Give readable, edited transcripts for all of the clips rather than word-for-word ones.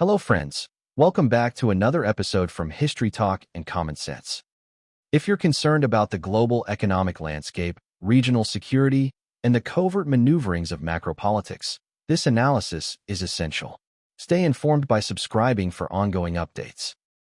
Hello friends, welcome back to another episode from History Talk and Common Sense. If you're concerned about the global economic landscape, regional security, and the covert maneuverings of macropolitics, this analysis is essential. Stay informed by subscribing for ongoing updates.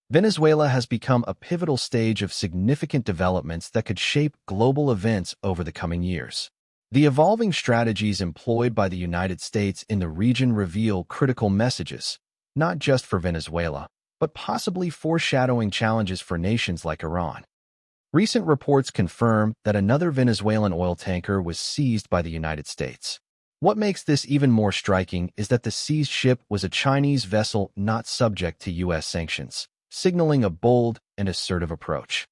Venezuela has become a pivotal stage of significant developments that could shape global events over the coming years. The evolving strategies employed by the United States in the region reveal critical messages, not just for Venezuela, but possibly foreshadowing challenges for nations like Iran. Recent reports confirm that another Venezuelan oil tanker was seized by the United States. What makes this even more striking is that the seized ship was a Chinese vessel not subject to U.S. sanctions, signaling a bold and assertive approach.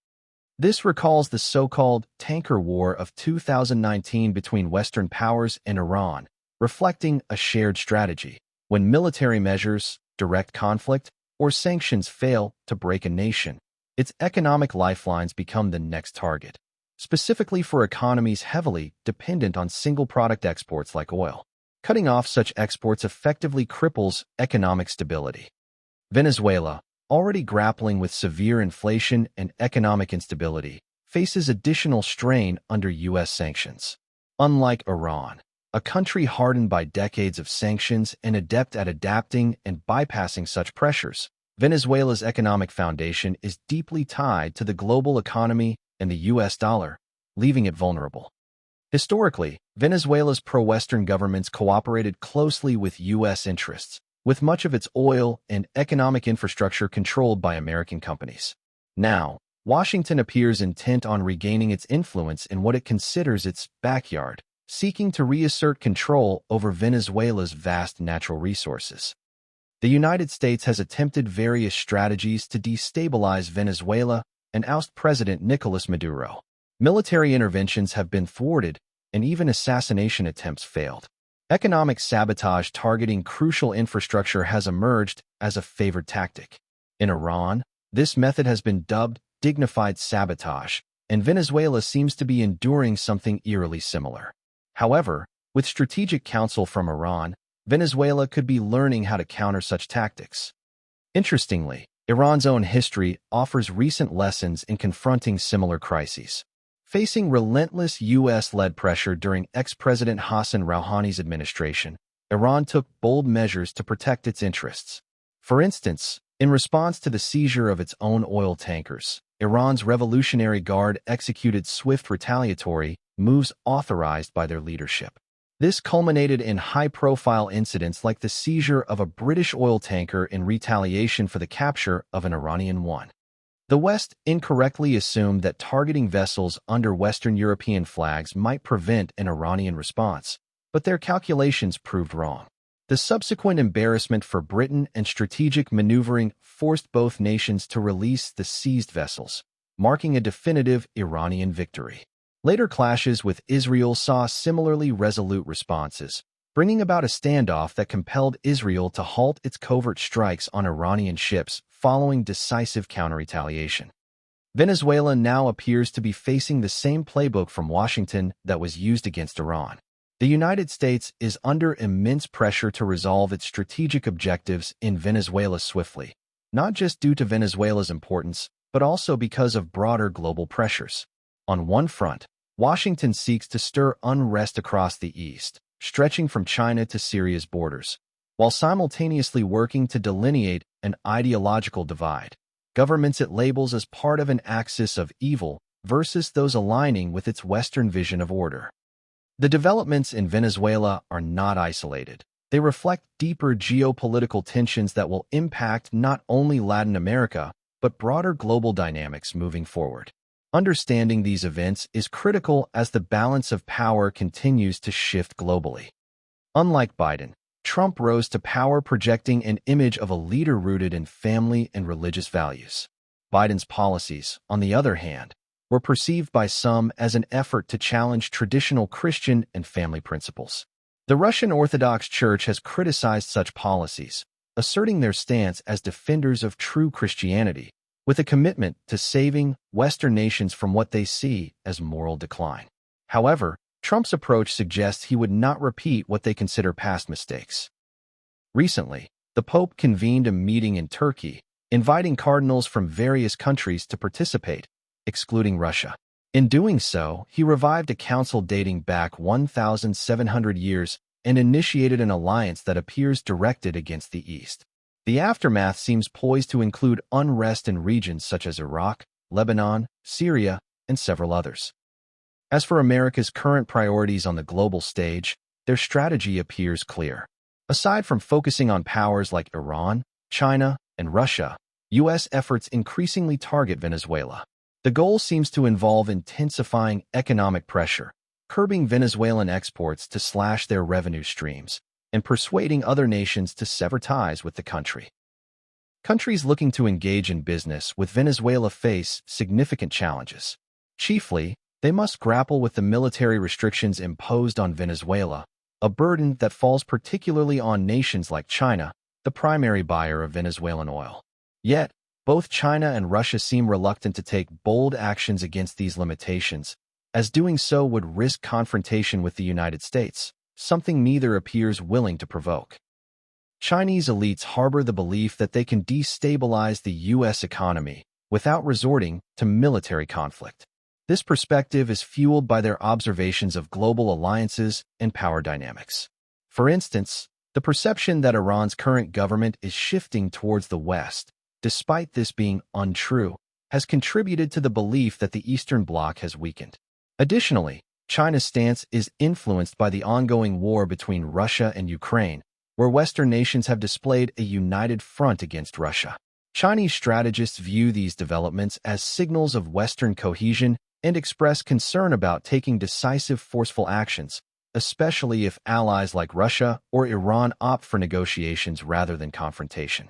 This recalls the so-called tanker war of 2019 between Western powers and Iran, reflecting a shared strategy. When military measures, direct conflict, or sanctions fail to break a nation, its economic lifelines become the next target, specifically for economies heavily dependent on single-product exports like oil. Cutting off such exports effectively cripples economic stability. Venezuela, already grappling with severe inflation and economic instability, faces additional strain under U.S. sanctions. Unlike Iran, a country hardened by decades of sanctions and adept at adapting and bypassing such pressures, Venezuela's economic foundation is deeply tied to the global economy and the U.S. dollar, leaving it vulnerable. Historically, Venezuela's pro-Western governments cooperated closely with U.S. interests, with much of its oil and economic infrastructure controlled by American companies. Now, Washington appears intent on regaining its influence in what it considers its backyard, seeking to reassert control over Venezuela's vast natural resources. The United States has attempted various strategies to destabilize Venezuela and oust President Nicolas Maduro. Military interventions have been thwarted, and even assassination attempts failed. Economic sabotage targeting crucial infrastructure has emerged as a favored tactic. In Iran, this method has been dubbed dignified sabotage, and Venezuela seems to be enduring something eerily similar. However, with strategic counsel from Iran, Venezuela could be learning how to counter such tactics. Interestingly, Iran's own history offers recent lessons in confronting similar crises. Facing relentless U.S.-led pressure during ex-President Hassan Rouhani's administration, Iran took bold measures to protect its interests. For instance, in response to the seizure of its own oil tankers, Iran's Revolutionary Guard executed swift retaliatory moves authorized by their leadership. This culminated in high-profile incidents like the seizure of a British oil tanker in retaliation for the capture of an Iranian one. The West incorrectly assumed that targeting vessels under Western European flags might prevent an Iranian response, but their calculations proved wrong. The subsequent embarrassment for Britain and strategic maneuvering forced both nations to release the seized vessels, marking a definitive Iranian victory. Later clashes with Israel saw similarly resolute responses, bringing about a standoff that compelled Israel to halt its covert strikes on Iranian ships following decisive counter-retaliation. Venezuela now appears to be facing the same playbook from Washington that was used against Iran. The United States is under immense pressure to resolve its strategic objectives in Venezuela swiftly, not just due to Venezuela's importance, but also because of broader global pressures. On one front, Washington seeks to stir unrest across the East, stretching from China to Syria's borders, while simultaneously working to delineate an ideological divide. Governments it labels as part of an axis of evil versus those aligning with its Western vision of order. The developments in Venezuela are not isolated. They reflect deeper geopolitical tensions that will impact not only Latin America, but broader global dynamics moving forward. Understanding these events is critical as the balance of power continues to shift globally. Unlike Biden, Trump rose to power projecting an image of a leader rooted in family and religious values. Biden's policies, on the other hand, were perceived by some as an effort to challenge traditional Christian and family principles. The Russian Orthodox Church has criticized such policies, asserting their stance as defenders of true Christianity, with a commitment to saving Western nations from what they see as moral decline. However, Trump's approach suggests he would not repeat what they consider past mistakes. Recently, the Pope convened a meeting in Turkey, inviting cardinals from various countries to participate, excluding Russia. In doing so, he revived a council dating back 1,700 years and initiated an alliance that appears directed against the East. The aftermath seems poised to include unrest in regions such as Iraq, Lebanon, Syria, and several others. As for America's current priorities on the global stage, their strategy appears clear. Aside from focusing on powers like Iran, China, and Russia, U.S. efforts increasingly target Venezuela. The goal seems to involve intensifying economic pressure, curbing Venezuelan exports to slash their revenue streams, and persuading other nations to sever ties with the country. Countries looking to engage in business with Venezuela face significant challenges. Chiefly, they must grapple with the military restrictions imposed on Venezuela, a burden that falls particularly on nations like China, the primary buyer of Venezuelan oil. Yet, both China and Russia seem reluctant to take bold actions against these limitations, as doing so would risk confrontation with the United States, something neither appears willing to provoke. Chinese elites harbor the belief that they can destabilize the U.S. economy without resorting to military conflict. This perspective is fueled by their observations of global alliances and power dynamics. For instance, the perception that Iran's current government is shifting towards the West, despite this being untrue, has contributed to the belief that the Eastern Bloc has weakened. Additionally, China's stance is influenced by the ongoing war between Russia and Ukraine, where Western nations have displayed a united front against Russia. Chinese strategists view these developments as signals of Western cohesion and express concern about taking decisive, forceful actions, especially if allies like Russia or Iran opt for negotiations rather than confrontation.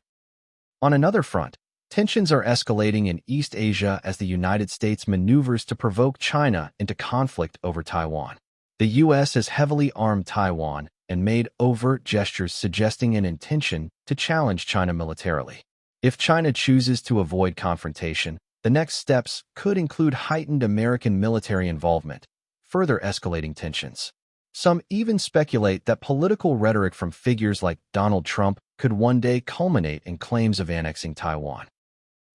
On another front, tensions are escalating in East Asia as the United States maneuvers to provoke China into conflict over Taiwan. The U.S. has heavily armed Taiwan and made overt gestures suggesting an intention to challenge China militarily. If China chooses to avoid confrontation, the next steps could include heightened American military involvement, further escalating tensions. Some even speculate that political rhetoric from figures like Donald Trump could one day culminate in claims of annexing Taiwan.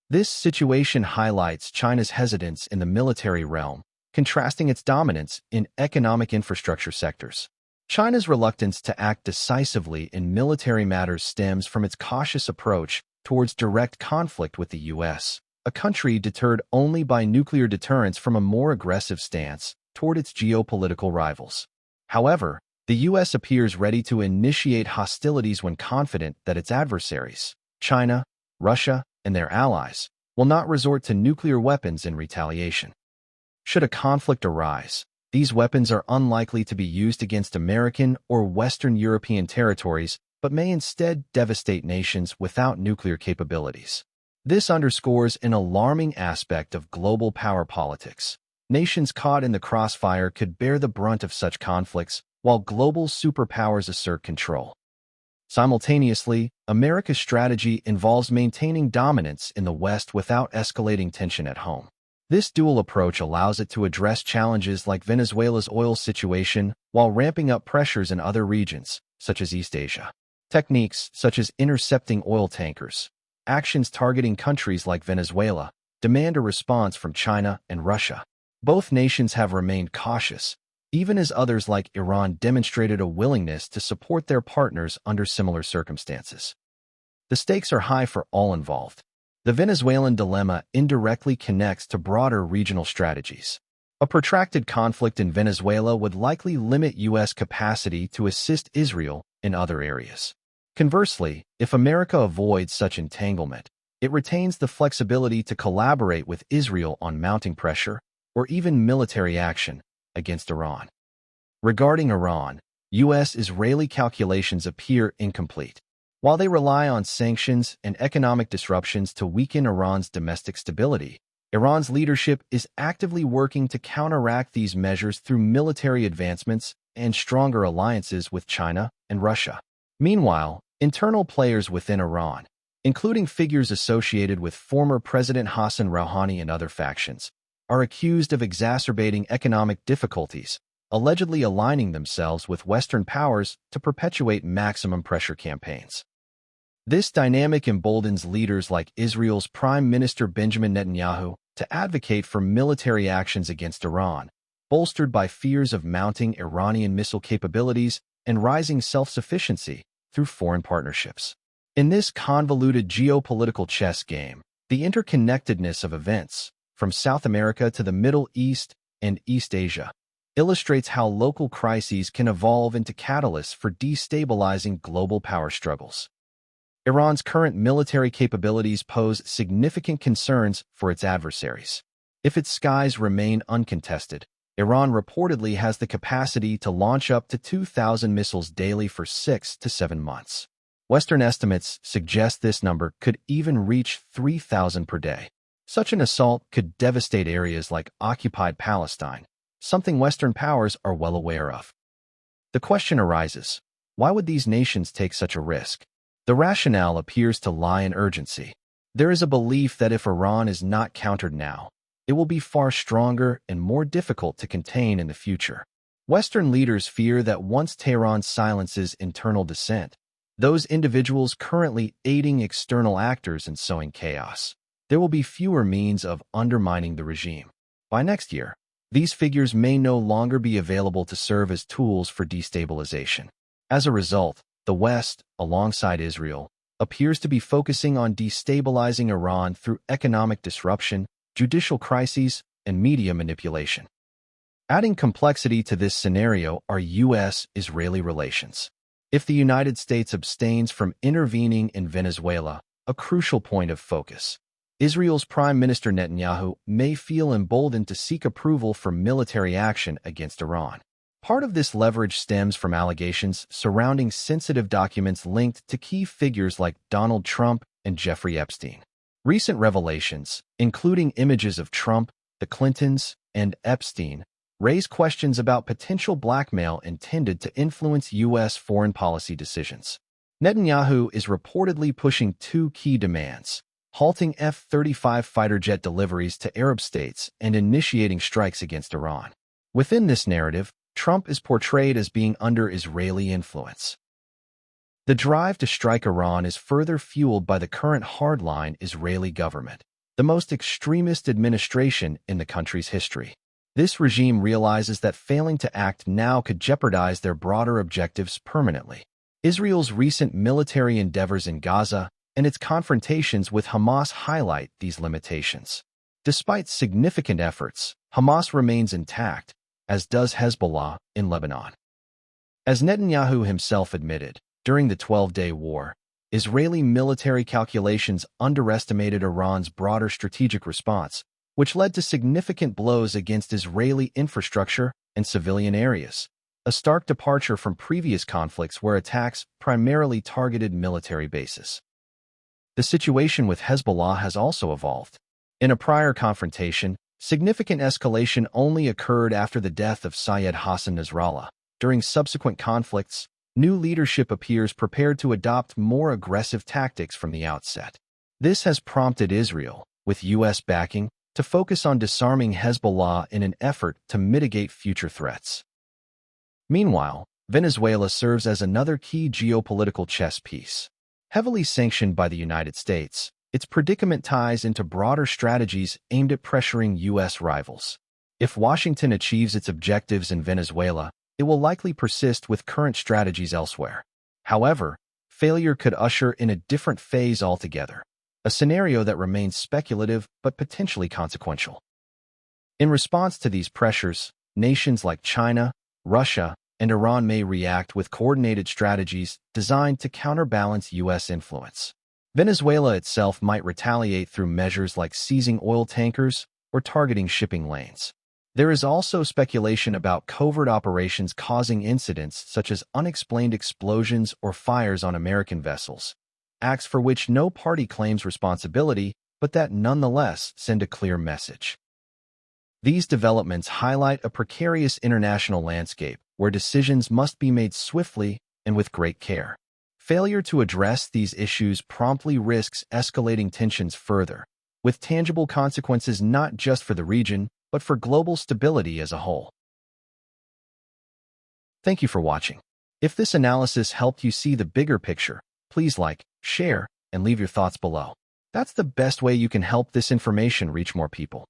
This situation highlights China's hesitance in the military realm, contrasting its dominance in economic infrastructure sectors. China's reluctance to act decisively in military matters stems from its cautious approach towards direct conflict with the U.S., a country deterred only by nuclear deterrence from a more aggressive stance toward its geopolitical rivals. However, the U.S. appears ready to initiate hostilities when confident that its adversaries, China, Russia, and their allies, will not resort to nuclear weapons in retaliation. Should a conflict arise, these weapons are unlikely to be used against American or Western European territories, but may instead devastate nations without nuclear capabilities. This underscores an alarming aspect of global power politics. Nations caught in the crossfire could bear the brunt of such conflicts, while global superpowers assert control. Simultaneously, America's strategy involves maintaining dominance in the West without escalating tension at home. This dual approach allows it to address challenges like Venezuela's oil situation while ramping up pressures in other regions, such as East Asia. Techniques such as intercepting oil tankers, actions targeting countries like Venezuela, demand a response from China and Russia. Both nations have remained cautious, even as others like Iran demonstrated a willingness to support their partners under similar circumstances. The stakes are high for all involved. The Venezuelan dilemma indirectly connects to broader regional strategies. A protracted conflict in Venezuela would likely limit U.S. capacity to assist Israel in other areas. Conversely, if America avoids such entanglement, it retains the flexibility to collaborate with Israel on mounting pressure or even military action against Iran. Regarding Iran, U.S.-Israeli calculations appear incomplete. While they rely on sanctions and economic disruptions to weaken Iran's domestic stability, Iran's leadership is actively working to counteract these measures through military advancements and stronger alliances with China and Russia. Meanwhile, internal players within Iran, including figures associated with former President Hassan Rouhani and other factions, are accused of exacerbating economic difficulties, allegedly aligning themselves with Western powers to perpetuate maximum pressure campaigns. This dynamic emboldens leaders like Israel's Prime Minister Benjamin Netanyahu to advocate for military actions against Iran, bolstered by fears of mounting Iranian missile capabilities and rising self-sufficiency through foreign partnerships. In this convoluted geopolitical chess game, the interconnectedness of events, from South America to the Middle East and East Asia, illustrates how local crises can evolve into catalysts for destabilizing global power struggles. Iran's current military capabilities pose significant concerns for its adversaries. If its skies remain uncontested, Iran reportedly has the capacity to launch up to 2,000 missiles daily for 6 to 7 months. Western estimates suggest this number could even reach 3,000 per day. Such an assault could devastate areas like occupied Palestine, something Western powers are well aware of. The question arises, why would these nations take such a risk? The rationale appears to lie in urgency. There is a belief that if Iran is not countered now, it will be far stronger and more difficult to contain in the future. Western leaders fear that once Tehran silences internal dissent, those individuals currently aiding external actors in sowing chaos, there will be fewer means of undermining the regime. By next year, these figures may no longer be available to serve as tools for destabilization. As a result, the West, alongside Israel, appears to be focusing on destabilizing Iran through economic disruption, judicial crises, and media manipulation. Adding complexity to this scenario are U.S.-Israeli relations. If the United States abstains from intervening in Venezuela, a crucial point of focus, Israel's Prime Minister Netanyahu may feel emboldened to seek approval for military action against Iran. Part of this leverage stems from allegations surrounding sensitive documents linked to key figures like Donald Trump and Jeffrey Epstein. Recent revelations, including images of Trump, the Clintons, and Epstein, raise questions about potential blackmail intended to influence U.S. foreign policy decisions. Netanyahu is reportedly pushing two key demands: halting F-35 fighter jet deliveries to Arab states and initiating strikes against Iran. Within this narrative, Trump is portrayed as being under Israeli influence. The drive to strike Iran is further fueled by the current hardline Israeli government, the most extremist administration in the country's history. This regime realizes that failing to act now could jeopardize their broader objectives permanently. Israel's recent military endeavors in Gaza and its confrontations with Hamas highlight these limitations. Despite significant efforts, Hamas remains intact, as does Hezbollah in Lebanon. As Netanyahu himself admitted, during the 12-day war, Israeli military calculations underestimated Iran's broader strategic response, which led to significant blows against Israeli infrastructure and civilian areas, a stark departure from previous conflicts where attacks primarily targeted military bases. The situation with Hezbollah has also evolved. In a prior confrontation, significant escalation only occurred after the death of Syed Hassan Nasrallah. During subsequent conflicts, new leadership appears prepared to adopt more aggressive tactics from the outset. This has prompted Israel, with U.S. backing, to focus on disarming Hezbollah in an effort to mitigate future threats. Meanwhile, Venezuela serves as another key geopolitical chess piece. Heavily sanctioned by the United States, its predicament ties into broader strategies aimed at pressuring U.S. rivals. If Washington achieves its objectives in Venezuela, it will likely persist with current strategies elsewhere. However, failure could usher in a different phase altogether, a scenario that remains speculative but potentially consequential. In response to these pressures, nations like China, Russia, and Iran may react with coordinated strategies designed to counterbalance U.S. influence. Venezuela itself might retaliate through measures like seizing oil tankers or targeting shipping lanes. There is also speculation about covert operations causing incidents such as unexplained explosions or fires on American vessels, acts for which no party claims responsibility, but that nonetheless send a clear message. These developments highlight a precarious international landscape where decisions must be made swiftly and with great care. Failure to address these issues promptly risks escalating tensions further, with tangible consequences not just for the region, but for global stability as a whole. Thank you for watching. If this analysis helped you see the bigger picture, please like, share, and leave your thoughts below. That's the best way you can help this information reach more people.